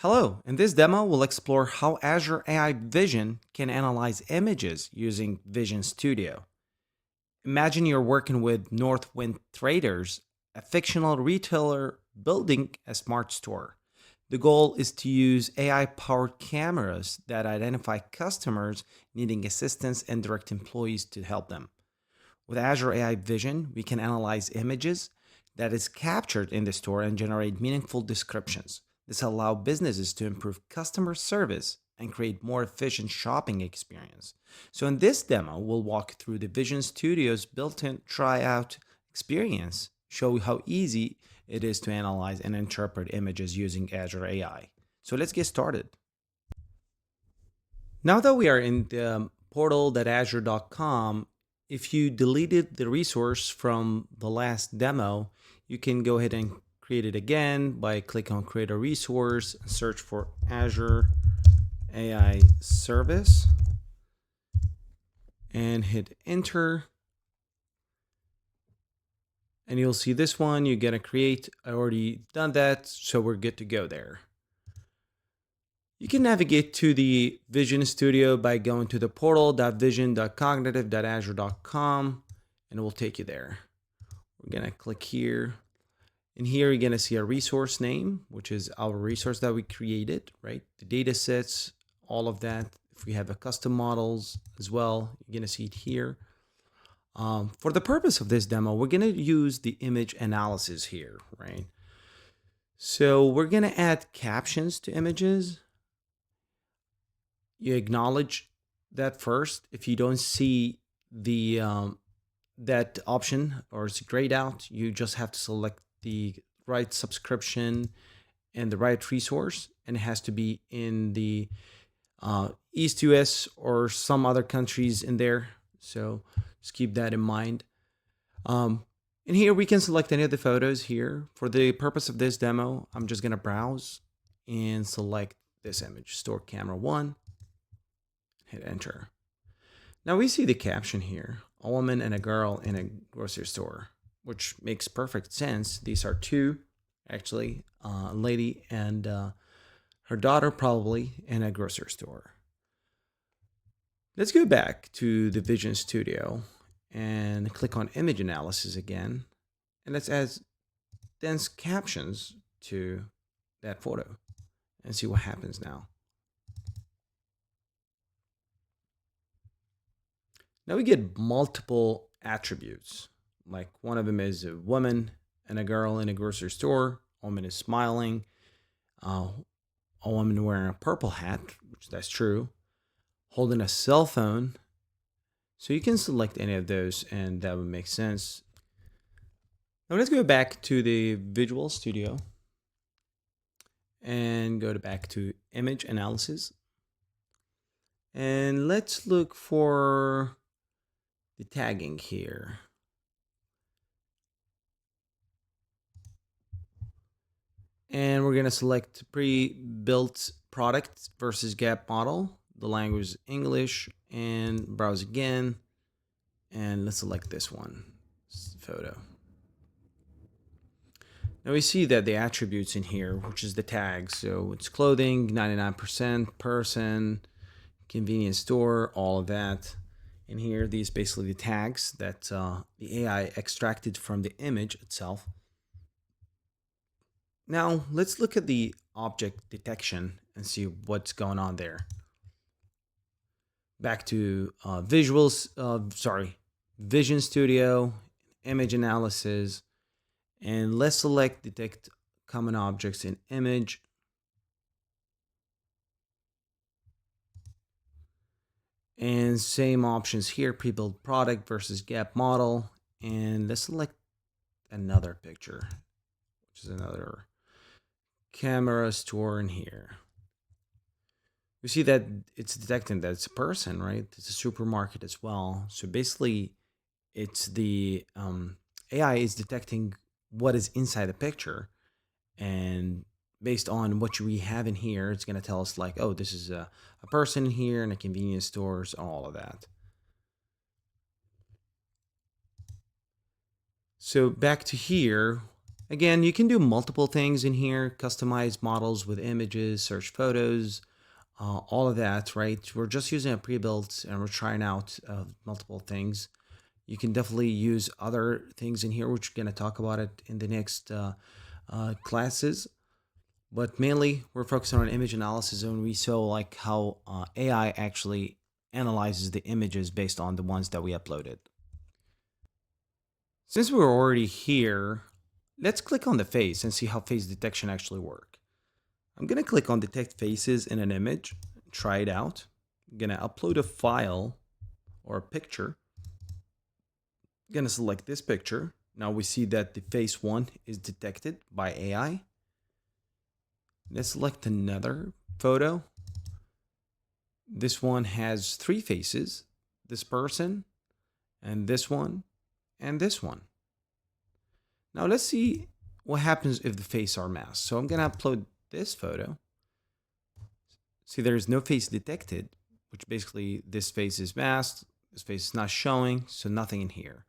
Hello, in this demo, we'll explore how Azure AI Vision can analyze images using Vision Studio. Imagine you're working with Northwind Traders, a fictional retailer building a smart store. The goal is to use AI powered cameras that identify customers needing assistance and direct employees to help them. With Azure AI Vision, we can analyze images that is captured in the store and generate meaningful descriptions. This allows businesses to improve customer service and create more efficient shopping experience. So in this demo, we'll walk through the Vision Studio's built-in tryout experience, show how easy it is to analyze and interpret images using Azure AI. So let's get started. Now that we are in the portal.azure.com, if you deleted the resource from the last demo, you can go ahead and create it again by clicking on create a resource, search for Azure AI service and hit enter. And you'll see this one, you're gonna create. I already done that, so we're good to go there. You can navigate to the Vision Studio by going to the portal.vision.cognitive.azure.com and it will take you there. We're gonna click here. And here you're gonna see a resource name, which is our resource that we created, right? The data sets, all of that. If we have a custom models as well, you're gonna see it here. For the purpose of this demo, we're gonna use the image analysis here, right? So we're gonna add captions to images. You acknowledge that first. If you don't see the that option or it's grayed out, you just have to select the right subscription and the right resource, and it has to be in the East US or some other countries in there. So just keep that in mind. And here we can select any of the photos here. For the purpose of this demo, I'm just gonna browse and select this image, store camera 1, hit enter. Now we see the caption here, a woman and a girl in a grocery store, which makes perfect sense. These are two, actually, a lady and her daughter probably in a grocery store. Let's go back to the Vision Studio and click on image analysis again. And let's add dense captions to that photo and see what happens now. Now we get multiple attributes. Like one of them is a woman and a girl in a grocery store. A woman is smiling. A woman wearing a purple hat, which that's true. Holding a cell phone. So you can select any of those and that would make sense. Now let's go back to the Visual Studio and go back to image analysis. And let's look for the tagging here. And we're gonna select pre-built product versus gap model. The language is English and browse again. And let's select this one, photo. Now we see that the attributes in here, which is the tags. So it's clothing, 99%, person, convenience store, all of that. And here, these basically the tags that the AI extracted from the image itself. Now let's look at the object detection and see what's going on there. Back to Vision Studio, image analysis, and let's select detect common objects in image. And same options here, pre-built product versus gap model. And let's select another picture, which is another camera store in here. We see that it's detecting that it's a person, right? It's a supermarket as well. So basically, it's the AI is detecting what is inside the picture, and based on what we have in here, it's going to tell us like, oh, this is a person in here and a convenience stores, all of that. So back to here, Again, you can do multiple things in here, customize models with images, search photos, all of that, right? We're just using a pre-built and we're trying out multiple things. You can definitely use other things in here, which we're going to talk about it in the next classes. But mainly, we're focusing on image analysis, and we saw like how AI actually analyzes the images based on the ones that we uploaded. Since we're already here, let's click on the face and see how face detection actually work. I'm going to click on detect faces in an image, try it out. I'm going to upload a file or a picture. I'm going to select this picture. Now we see that the face one is detected by AI. Let's select another photo. This one has three faces, this person, and this one, and this one. Now let's see what happens if the faces are masked. So I'm going to upload this photo. See, there is no face detected, which basically this face is masked, this face is not showing, so nothing in here.